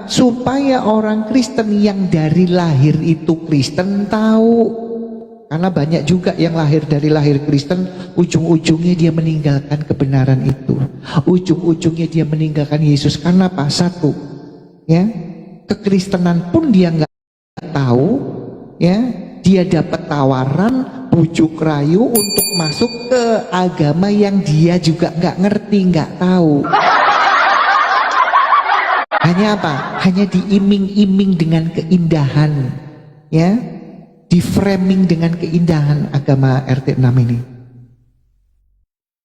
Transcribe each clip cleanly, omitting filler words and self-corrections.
Supaya orang Kristen yang dari lahir itu Kristen tahu. Karena banyak juga yang lahir dari lahir Kristen, ujung-ujungnya dia meninggalkan kebenaran itu. Ujung-ujungnya dia meninggalkan Yesus. Karena apa? Satu, ya, kekristenan pun dia nggak tahu, ya, dia dapat tawaran, bujuk rayu untuk masuk ke agama yang dia juga nggak ngerti, nggak tahu. Hanya apa? Hanya diiming-iming dengan keindahan, ya, di framing dengan keindahan agama RT 6 ini.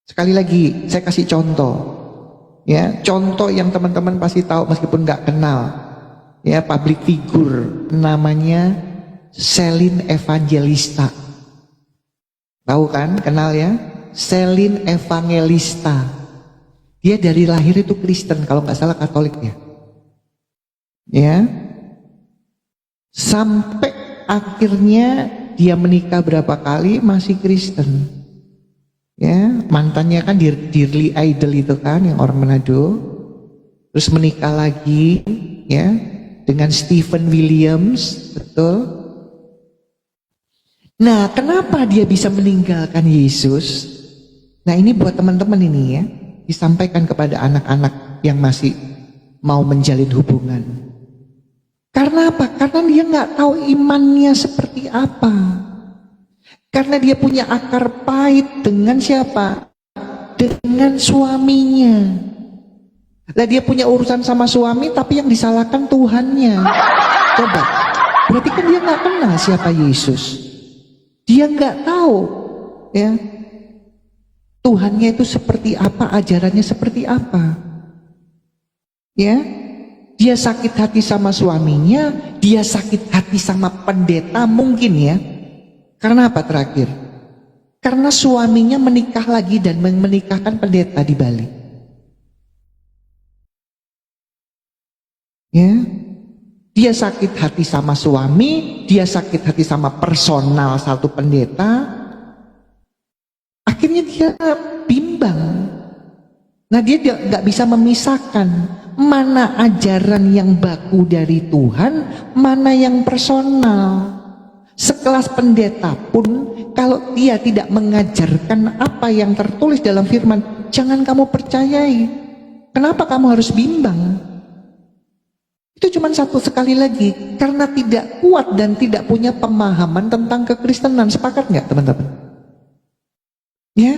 Sekali lagi saya kasih contoh, ya, contoh yang teman-teman pasti tahu meskipun nggak kenal, ya, public figure namanya Celine Evangelista. Tahu kan? Kenal ya? Celine Evangelista. Dia dari lahir itu Kristen, kalau nggak salah Katolik ya. Ya, sampai akhirnya dia menikah berapa kali masih Kristen. Ya, mantannya kan Dearly Idol itu kan, yang orang Manado. Terus menikah lagi, ya, dengan Stephen Williams, betul. Nah, kenapa dia bisa meninggalkan Yesus? Nah, ini buat teman-teman ini ya, disampaikan kepada anak-anak yang masih mau menjalin hubungan. Karena apa? Karena dia nggak tahu imannya seperti apa. Karena dia punya akar pahit dengan siapa? Dengan suaminya. Lah dia punya urusan sama suami, tapi yang disalahkan Tuhannya. Coba, berarti kan dia nggak kenal siapa Yesus. Dia nggak tahu, ya, Tuhannya itu seperti apa, ajarannya seperti apa, ya. Dia sakit hati sama suaminya, dia sakit hati sama pendeta mungkin ya. Karena apa terakhir? Karena suaminya menikah lagi dan menikahkan pendeta di Bali. Ya, dia sakit hati sama suami, dia sakit hati sama personal satu pendeta. Akhirnya dia bimbang. Nah, dia nggak bisa memisahkan mana ajaran yang baku dari Tuhan, mana yang personal. Sekelas pendeta pun kalau dia tidak mengajarkan apa yang tertulis dalam firman, jangan kamu percayai. Kenapa kamu harus bimbang? Itu cuma satu, sekali lagi, karena tidak kuat dan tidak punya pemahaman tentang kekristenan. Sepakat nggak teman-teman? Ya.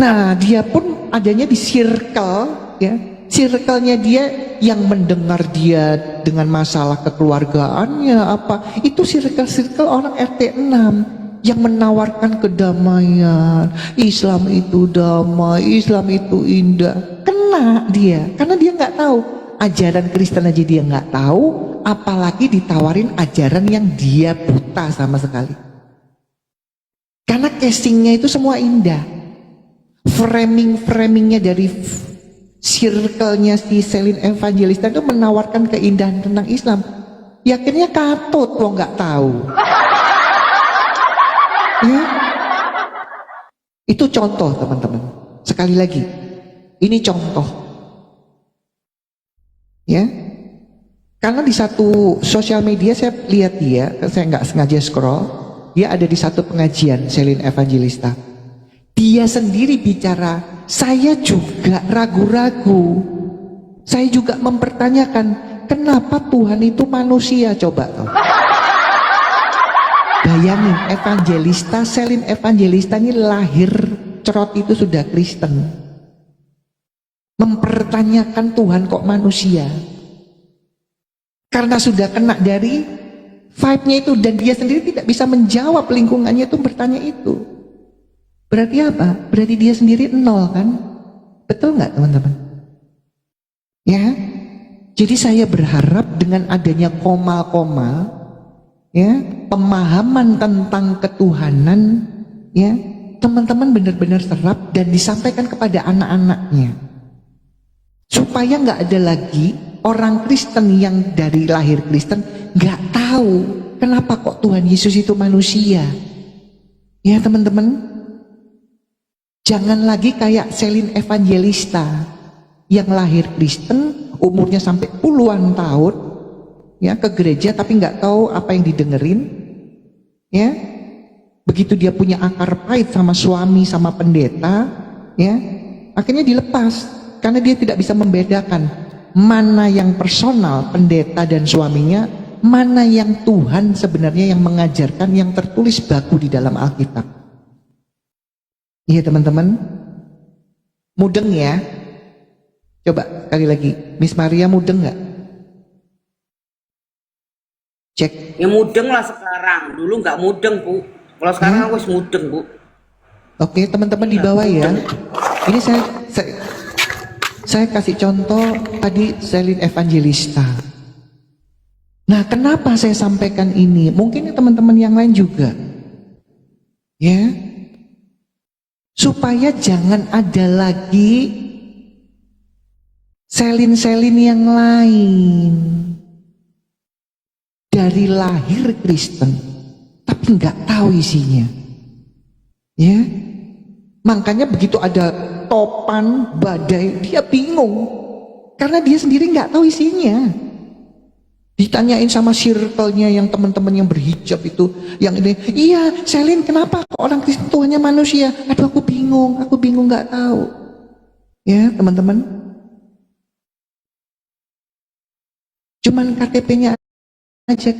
Nah, dia pun adanya di circle, ya. Circle-nya dia yang mendengar dia dengan masalah kekeluargaannya apa, itu circle-circle orang RT 6 yang menawarkan kedamaian. Islam itu damai, Islam itu indah. Kena dia, karena dia nggak tahu ajaran Kristen aja, dia nggak tahu, apalagi ditawarin ajaran yang dia buta sama sekali. Karena casingnya itu semua indah, framingnya dari circle-nya si Celine Evangelista itu menawarkan keindahan tentang Islam. Ya akhirnya katut, lo nggak tahu. Ya, itu contoh teman-teman. Sekali lagi, ini contoh. Ya, karena di satu sosial media saya lihat dia, saya nggak sengaja scroll, dia ada di satu pengajian Celine Evangelista. Dia sendiri bicara, saya juga ragu-ragu, saya juga mempertanyakan kenapa Tuhan itu manusia. Coba tuh bayangin, Evangelista, Celine Evangelista ini lahir cerot itu sudah Kristen, mempertanyakan Tuhan kok manusia, karena sudah kena dari vibe-nya itu, dan dia sendiri tidak bisa menjawab, lingkungannya itu bertanya itu. Berarti apa? Berarti dia sendiri nol kan? Betul nggak teman-teman? Ya, jadi saya berharap dengan adanya koma-koma, ya, pemahaman tentang ketuhanan, ya, teman-teman benar-benar serap dan disampaikan kepada anak-anaknya, supaya nggak ada lagi orang Kristen yang dari lahir Kristen nggak tahu kenapa kok Tuhan Yesus itu manusia. Ya teman-teman, jangan lagi kayak Celine Evangelista yang lahir Kristen, umurnya sampai puluhan tahun, ya, ke gereja tapi nggak tahu apa yang didengerin, ya. Begitu dia punya akar pahit sama suami, sama pendeta, ya, akhirnya dilepas karena dia tidak bisa membedakan mana yang personal pendeta dan suaminya, mana yang Tuhan sebenarnya yang mengajarkan, yang tertulis baku di dalam Alkitab. Iya teman-teman, mudeng ya. Coba sekali lagi, Miss Maria mudeng nggak? Cek. Ya mudeng lah sekarang, dulu nggak mudeng Bu. Kalau sekarang aku wis mudeng Bu. Oke teman-teman di bawah ya. Ini saya kasih contoh tadi Selin Evangelista. Nah kenapa saya sampaikan ini? Mungkin teman-teman yang lain juga, ya, supaya jangan ada lagi Selin-selin yang lain dari lahir Kristen tapi nggak tahu isinya, ya. Makanya begitu ada topan badai dia bingung karena dia sendiri nggak tahu isinya. Ditanyain sama circle-nya yang teman-teman yang berhijab itu, yang ini, iya Selin kenapa kok orang Kristen Tuhannya manusia? Aduh aku bingung nggak tahu, ya teman-teman. Cuman KTP-nya aja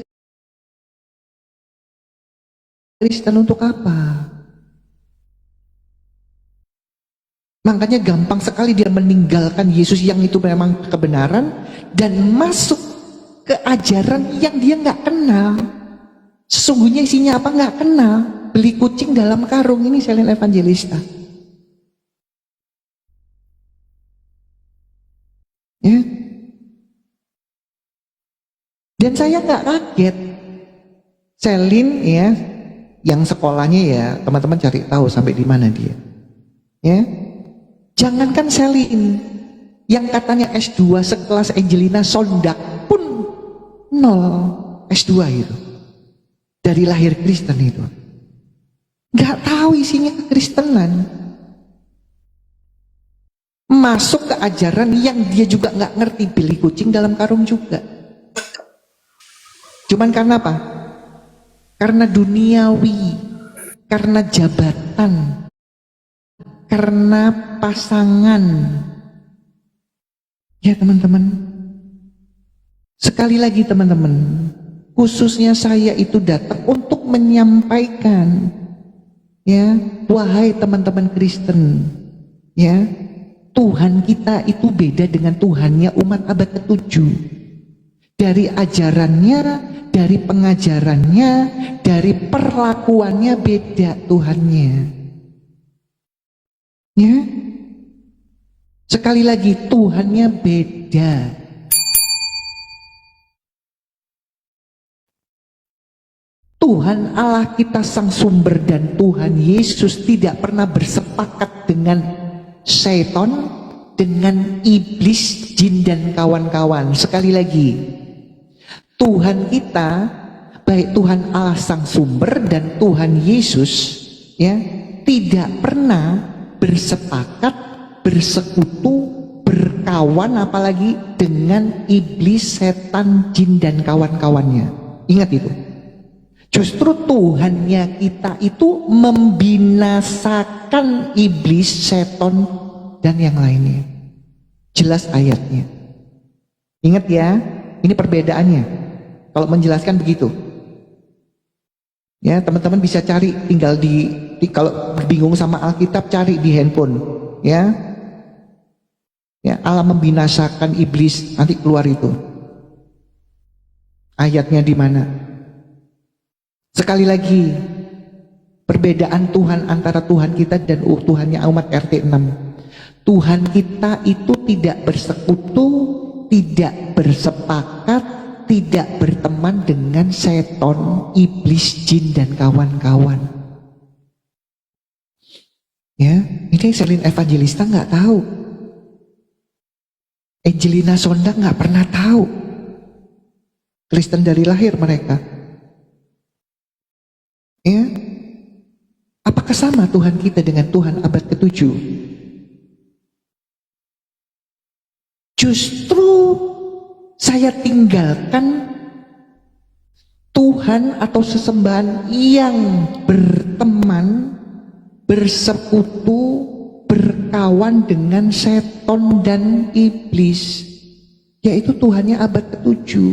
Kristen untuk apa? Makanya gampang sekali dia meninggalkan Yesus yang itu memang kebenaran dan masuk ke ajaran yang dia nggak kenal. Sesungguhnya isinya apa nggak kenal. Beli kucing dalam karung, ini Selin Evangelista. Ya. Dan saya nggak kaget. Selin ya, yang sekolahnya ya teman-teman cari tahu sampai di mana dia. Ya, jangankan Selin, yang katanya S2 sekelas Angelina Sondak pun nol S2 itu. Dari lahir Kristen itu, nggak tahu isinya kekristenan. Masuk ke ajaran yang dia juga nggak ngerti, beli kucing dalam karung juga. Cuman karena apa? Karena duniawi, karena jabatan, karena pasangan. Ya teman-teman, sekali lagi teman-teman, khususnya saya itu datang untuk menyampaikan, ya, wahai teman-teman Kristen, ya, Tuhan kita itu beda dengan Tuhannya umat abad ke-7. Dari ajarannya, dari pengajarannya, dari perlakuannya beda Tuhannya. Ya. Sekali lagi Tuhannya beda. Tuhan Allah kita sang sumber dan Tuhan Yesus tidak pernah bersepakat dengan setan, dengan iblis, jin dan kawan-kawan. Sekali lagi, Tuhan kita, baik Tuhan Allah sang sumber dan Tuhan Yesus, ya, tidak pernah bersepakat, bersekutu, berkawan apalagi dengan iblis, setan, jin dan kawan-kawannya. Ingat itu. Justru Tuhannya kita itu membinasakan iblis, setan dan yang lainnya. Jelas ayatnya. Ingat ya, ini perbedaannya. Kalau menjelaskan begitu, ya teman-teman bisa cari, tinggal kalau bingung sama Alkitab cari di handphone, ya. Ya, Allah membinasakan iblis, nanti keluar itu. Ayatnya di mana? Sekali lagi, perbedaan Tuhan antara Tuhan kita dan Tuhannya umat RT 6. Tuhan kita itu tidak bersekutu, tidak bersepakat, tidak berteman dengan setan, iblis, jin dan kawan-kawan. Ya, ini Selin Evangelista nggak tahu. Angelina Sonda nggak pernah tahu. Kristen dari lahir mereka. Ya, apakah sama Tuhan kita dengan Tuhan abad ke-7? Justru saya tinggalkan Tuhan atau sesembahan yang berteman, bersekutu, berkawan dengan seton dan iblis, yaitu Tuhannya abad ke-7.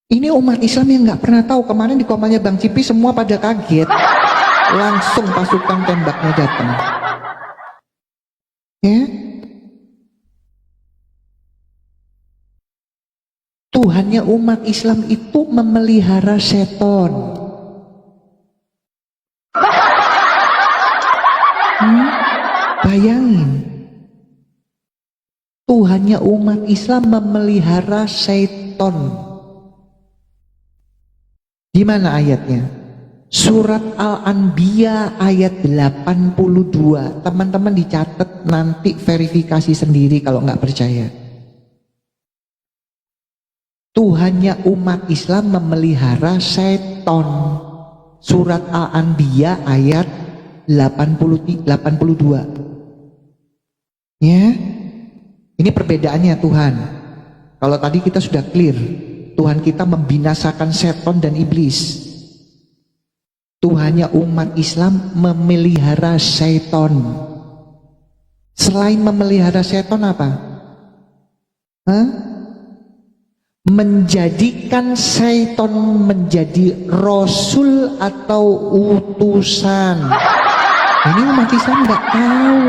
Ini umat Islam yang nggak pernah tahu. Kemarin di komannya Bang Cipi semua pada kaget, langsung pasukan tembaknya datang. Ya, Tuhannya umat Islam itu memelihara seton. Bayangin, Tuhannya umat Islam memelihara seton. Gimana ayatnya? Surat Al-Anbiya ayat 82. Teman-teman dicatat, nanti verifikasi sendiri kalau nggak percaya. Tuhannya umat Islam memelihara seton. Surat Al-Anbiya ayat 82. Ya, ini perbedaannya Tuhan. Kalau tadi kita sudah clear, Tuhan kita membinasakan seton dan iblis. Tuhannya umat Islam memelihara seton. Selain memelihara seton apa? Menjadikan seton menjadi rasul atau utusan. Ini umat Islam nggak tahu.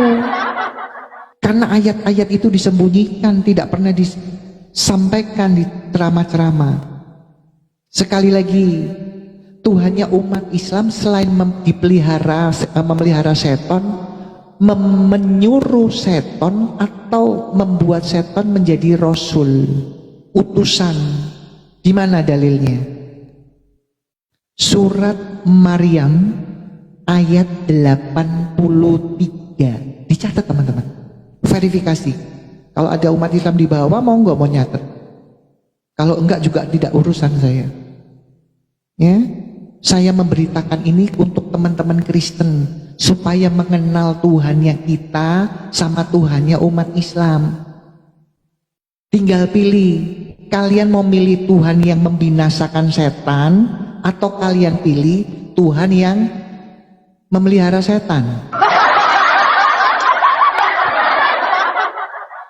Karena ayat-ayat itu disembunyikan, tidak pernah disampaikan di ceramah-ceramah. Sekali lagi, Tuhannya umat Islam selain memelihara seton, menyuruh seton atau membuat seton menjadi rasul, utusan. Di mana dalilnya? Surat Maryam ayat 83. Dicatat teman-teman. Verifikasi. Kalau ada umat Islam di bawah mau nggak mau nyatet? Kalau enggak juga tidak urusan saya. Ya, saya memberitakan ini untuk teman-teman Kristen supaya mengenal Tuhannya kita sama Tuhannya umat Islam. Tinggal pilih, kalian mau milih Tuhan yang membinasakan setan atau kalian pilih Tuhan yang memelihara setan.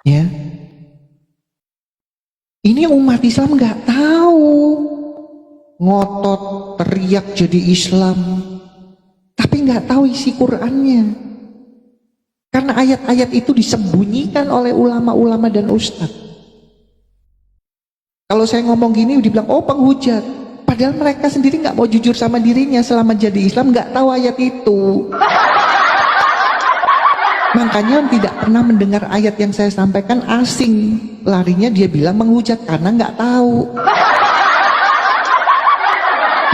Ya, ini umat Islam nggak tahu, ngotot teriak jadi Islam, tapi nggak tahu isi Qurannya. Karena ayat-ayat itu disembunyikan oleh ulama-ulama dan ustadz. Kalau saya ngomong gini dibilang, oh penghujat. Padahal mereka sendiri nggak mau jujur sama dirinya selama jadi Islam, nggak tahu ayat itu. Makanya tidak pernah mendengar ayat yang saya sampaikan asing. Larinya dia bilang menghujat karena nggak tahu.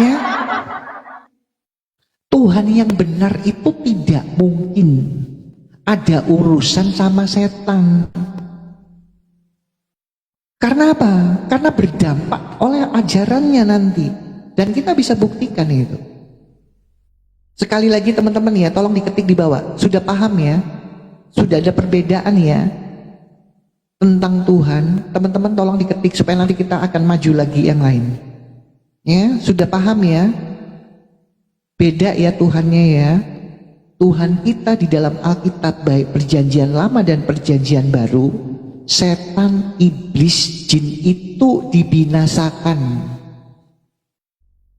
Ya, Tuhan yang benar itu tidak mungkin ada urusan sama setan. Karena apa? Karena berdampak oleh ajarannya nanti. Dan kita bisa buktikan itu. Sekali lagi teman-teman ya, tolong diketik di bawah. Sudah paham ya? Sudah ada perbedaan ya tentang Tuhan. Teman-teman tolong diketik supaya nanti kita akan maju lagi yang lain. Ya, sudah paham ya? Beda ya Tuhannya ya. Tuhan kita di dalam Alkitab baik perjanjian lama dan perjanjian baru, setan, iblis, jin itu dibinasakan.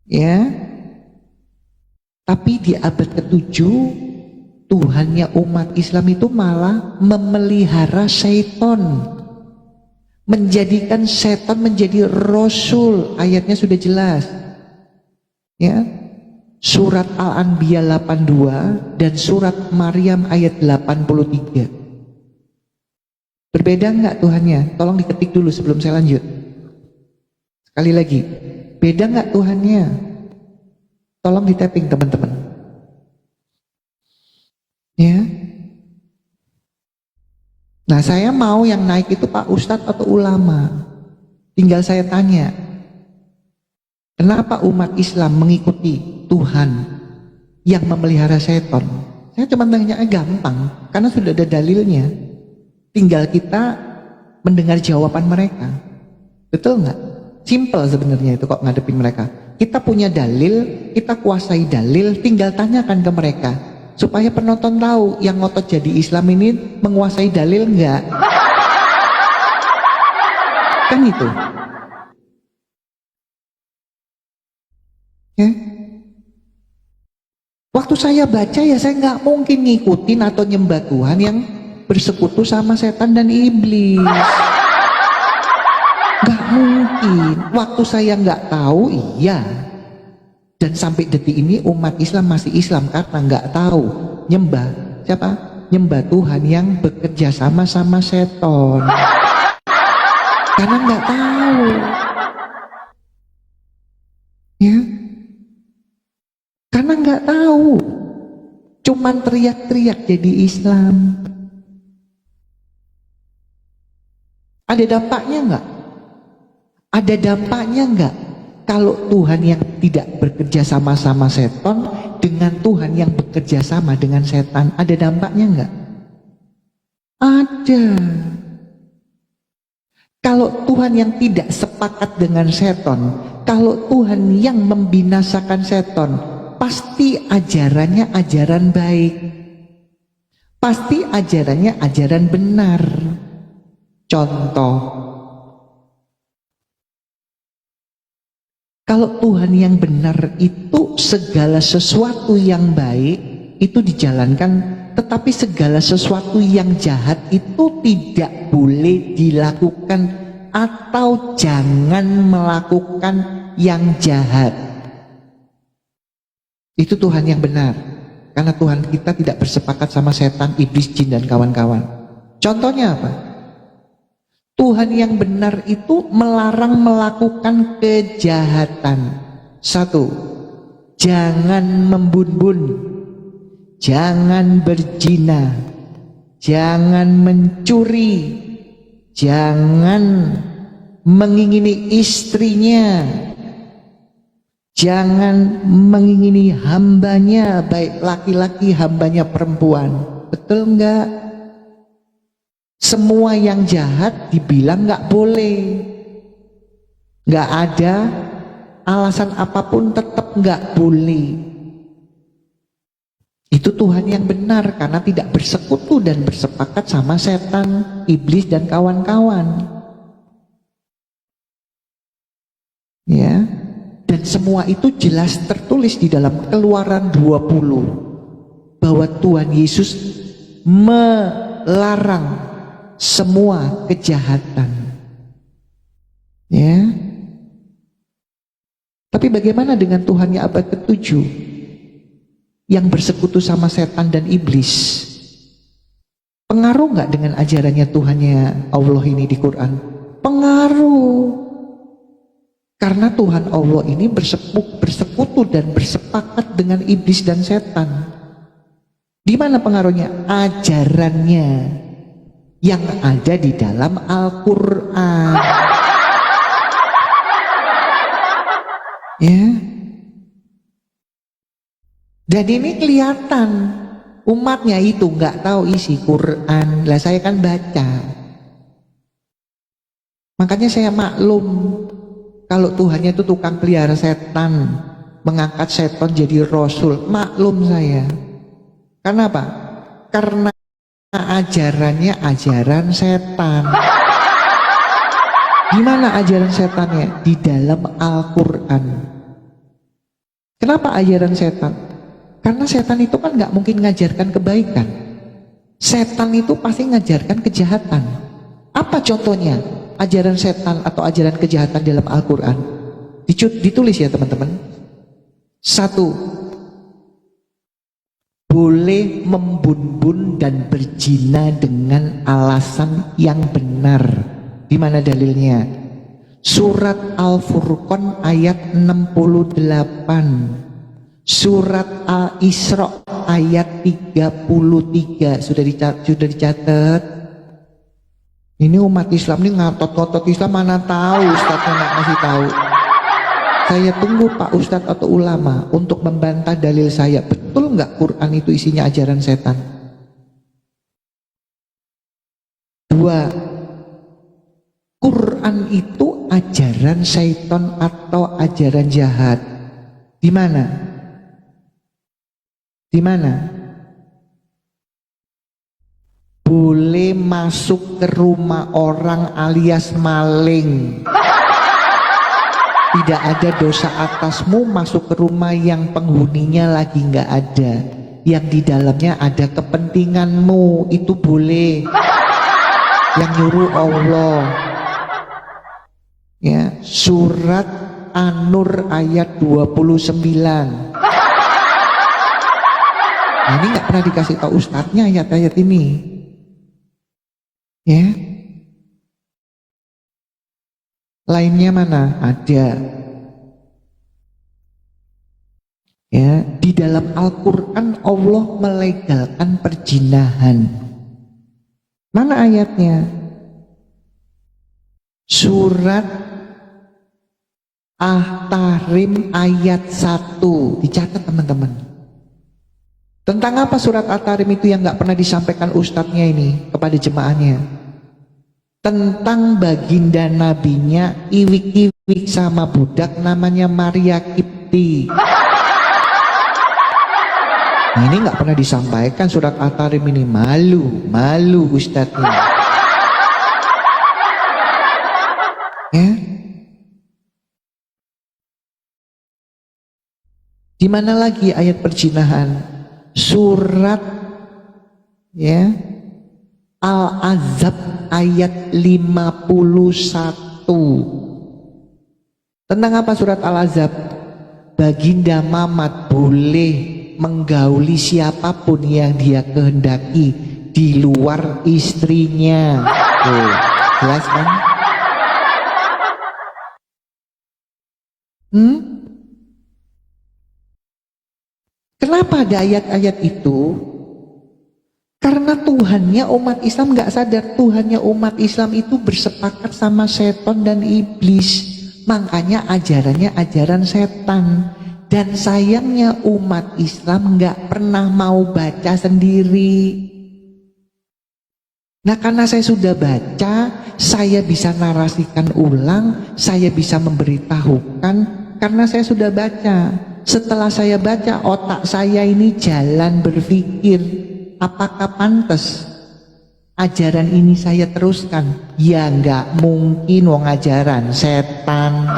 Ya. Tapi di abad ke-7 Tuhannya umat Islam itu malah memelihara setan, menjadikan setan menjadi rasul. Ayatnya sudah jelas. Ya. Surat Al-Anbiya 82 dan surat Maryam ayat 83. Berbeda enggak Tuhannya? Tolong diketik dulu sebelum saya lanjut. Sekali lagi, beda enggak Tuhannya? Tolong di tapping teman-teman. Ya. Nah, saya mau yang naik itu Pak Ustadz atau ulama. Tinggal saya tanya, kenapa umat Islam mengikuti Tuhan yang memelihara setan? Saya cuma tanya gampang, karena sudah ada dalilnya. Tinggal kita mendengar jawaban mereka. Betul nggak? Simple sebenarnya itu kok ngadepin mereka. Kita punya dalil, kita kuasai dalil, tinggal tanyakan ke mereka. Supaya penonton tahu yang ngotot jadi Islam ini menguasai dalil nggak? Kan itu. Ya. Waktu saya baca ya saya nggak mungkin ngikutin atau nyembah Tuhan yang bersekutu sama setan dan iblis. Nggak mungkin. Waktu saya nggak tahu, iya. Dan sampai detik ini umat Islam masih Islam karena nggak tahu nyembah siapa? Nyembah Tuhan yang bekerja sama seton. Karena nggak tahu. Ya. Karena nggak tahu. Cuman teriak-teriak jadi Islam. Ada dampaknya nggak? Ada dampaknya nggak? Kalau Tuhan yang tidak bekerja sama-sama seton dengan Tuhan yang bekerja sama dengan setan, ada dampaknya nggak? Ada. Kalau Tuhan yang tidak sepakat dengan seton, kalau Tuhan yang membinasakan seton, pasti ajarannya ajaran baik. Pasti ajarannya ajaran benar. Contoh, kalau Tuhan yang benar itu segala sesuatu yang baik itu dijalankan, tetapi segala sesuatu yang jahat itu tidak boleh dilakukan atau jangan melakukan yang jahat. Itu Tuhan yang benar, karena Tuhan kita tidak bersepakat sama setan, iblis, jin, dan kawan-kawan. Contohnya apa? Tuhan yang benar itu melarang melakukan kejahatan. 1. Jangan membun-bun, jangan berzina, jangan mencuri, jangan mengingini istrinya, jangan mengingini hambanya, baik laki-laki hambanya perempuan. Betul enggak? Semua yang jahat dibilang nggak boleh, nggak ada alasan apapun, tetap nggak boleh. Itu Tuhan yang benar karena tidak bersekutu dan bersepakat sama setan, iblis, dan kawan-kawan. Ya, dan semua itu jelas tertulis di dalam Keluaran 20 bahwa Tuhan Yesus melarang semua kejahatan. Ya. Tapi bagaimana dengan Tuhannya abad ke-7 yang bersekutu sama setan dan iblis? Pengaruh nggak dengan ajarannya Tuhannya Allah ini di Quran? Pengaruh. Karena Tuhan Allah ini bersekutu dan bersepakat dengan iblis dan setan. Di mana pengaruhnya? Ajarannya yang ada di dalam Al-Quran. Ya. Dan ini kelihatan umatnya itu nggak tahu isi Quran. Lah saya kan baca. Makanya saya maklum kalau Tuhannya itu tukang pelihara setan, mengangkat setan jadi rasul. Maklum saya. Kenapa? Karena ajarannya ajaran setan. Gimana ajaran setannya? Di dalam Al-Quran. Kenapa ajaran setan? Karena setan itu kan nggak mungkin ngajarkan kebaikan. Setan itu pasti ngajarkan kejahatan. Apa contohnya? Ajaran setan atau ajaran kejahatan dalam Al-Quran. Ditulis ya teman-teman. 1. Boleh membun-bun dan berzina dengan alasan yang benar. Di mana dalilnya? Surat Al-Furqan ayat 68, Surat Al-Isra ayat 33. Sudah dicatat? Ini umat Islam ini ngatot-ngotot Islam, mana tahu Ustadznya nggak ngasih tahu. Saya tunggu Pak Ustadz atau ulama untuk membantah dalil saya. Betul betul nggak Quran itu isinya ajaran setan? 2, Quran itu ajaran syaitan atau ajaran jahat? Di mana? Di mana? Boleh masuk ke rumah orang alias maling. Tidak ada dosa atasmu masuk ke rumah yang penghuninya lagi nggak ada, yang di dalamnya ada kepentinganmu, itu boleh. Yang nyuruh Allah. Ya, surat An-Nur ayat 29. Nah, ini nggak pernah dikasih tahu ustadznya ayat-ayat ini. Ya. Lainnya mana? Ada. Ya, di dalam Al-Qur'an Allah melegalkan perzinahan. Mana ayatnya? Surat At-Tahrim ayat 1. Dicatat teman-teman. Tentang apa surat At-Tahrim itu yang nggak pernah disampaikan ustadznya ini kepada jemaahnya? Tentang baginda nabinya iwik-iwik sama budak namanya Maria Kipti. Nah, ini nggak pernah disampaikan surat At-Tahrim ini. Malu ustadznya. Ya. Di mana lagi ayat perzinahan? Surat ya Al-Ahzab ayat 51. Tentang apa surat Al-Ahzab? Baginda Mamat boleh menggauli siapapun yang dia kehendaki di luar istrinya. Tuh, jelas kan? Kenapa ada ayat-ayat itu? Karena Tuhannya umat Islam nggak sadar. Tuhannya umat Islam itu bersepakat sama setan dan iblis. Makanya ajarannya ajaran setan. Dan sayangnya umat Islam nggak pernah mau baca sendiri. Nah, karena saya sudah baca, saya bisa narasikan ulang, saya bisa memberitahukan karena saya sudah baca. Setelah saya baca, otak saya ini jalan berpikir, apakah pantas ajaran ini saya teruskan? Ya nggak mungkin, wong ajaran setan.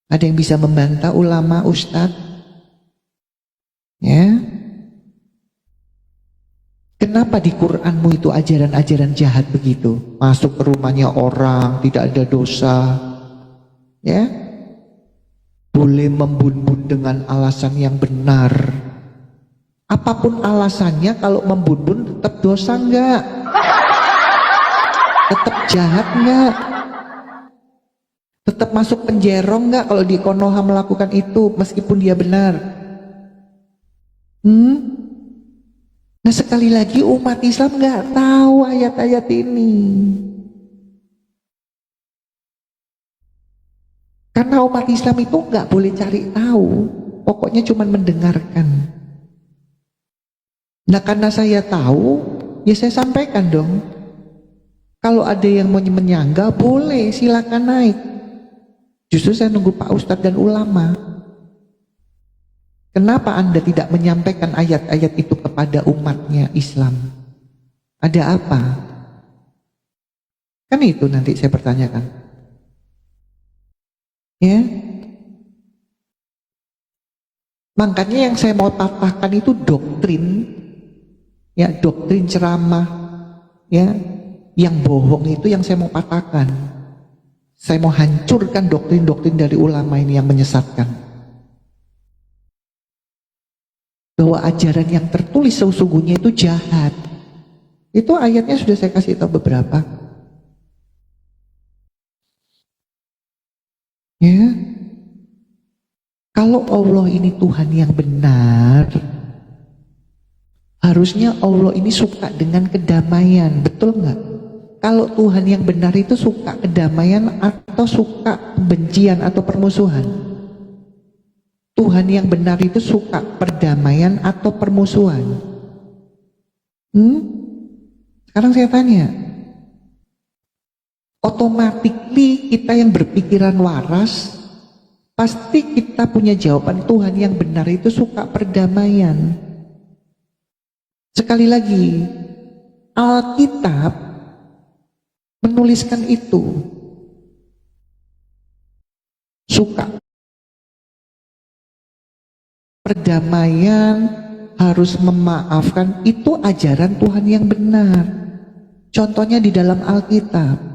Ada yang bisa membantah ulama, ustadz? Ya. Kenapa di Quranmu itu ajaran-ajaran jahat begitu? Masuk ke rumahnya orang, tidak ada dosa. Ya. Boleh membun-bun dengan alasan yang benar. Apapun alasannya, kalau membun-bun tetap dosa enggak? Tetap jahat enggak? Tetap masuk penjara enggak kalau di Konoha melakukan itu meskipun dia benar? Nah, sekali lagi umat Islam nggak tahu ayat-ayat ini. Karena umat Islam itu nggak boleh cari tahu, pokoknya cuma mendengarkan. Nah, karena saya tahu, ya saya sampaikan dong. Kalau ada yang mau menyangga, boleh, silakan naik. Justru saya nunggu Pak Ustadz dan ulama. Kenapa Anda tidak menyampaikan ayat-ayat itu kepada umatnya Islam? Ada apa? Kan itu nanti saya pertanyakan. Ya. Makanya yang saya mau patahkan itu doktrin. Ya, doktrin ceramah. Ya, yang bohong itu yang saya mau patahkan. Saya mau hancurkan doktrin-doktrin dari ulama ini yang menyesatkan. Bahwa ajaran yang tertulis sesungguhnya itu jahat. Itu ayatnya sudah saya kasih tahu beberapa. Ya. Kalau Allah ini Tuhan yang benar, harusnya Allah ini suka dengan kedamaian, betul nggak? Kalau Tuhan yang benar itu suka kedamaian atau suka kebencian atau permusuhan? Tuhan yang benar itu suka perdamaian atau permusuhan? Sekarang saya tanya, otomatis kita yang berpikiran waras, pasti kita punya jawaban Tuhan yang benar itu suka perdamaian. Sekali lagi, Alkitab menuliskan itu. Suka perdamaian, harus memaafkan, itu ajaran Tuhan yang benar. Contohnya di dalam Alkitab.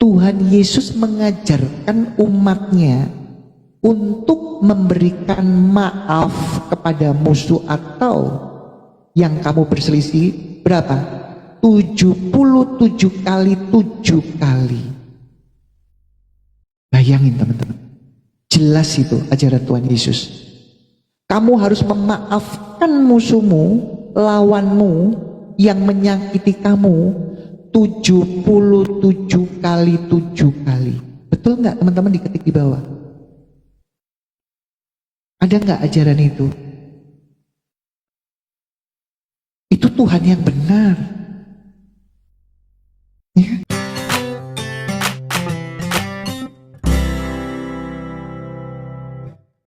Tuhan Yesus mengajarkan umatnya untuk memberikan maaf kepada musuh atau yang kamu berselisih berapa? 77 kali 7 kali. Bayangin teman-teman, jelas itu ajaran Tuhan Yesus. Kamu harus memaafkan musuhmu, lawanmu yang menyakiti kamu 77 kali 7 kali. Betul nggak teman-teman, diketik di bawah? Ada nggak ajaran itu? Itu Tuhan yang benar.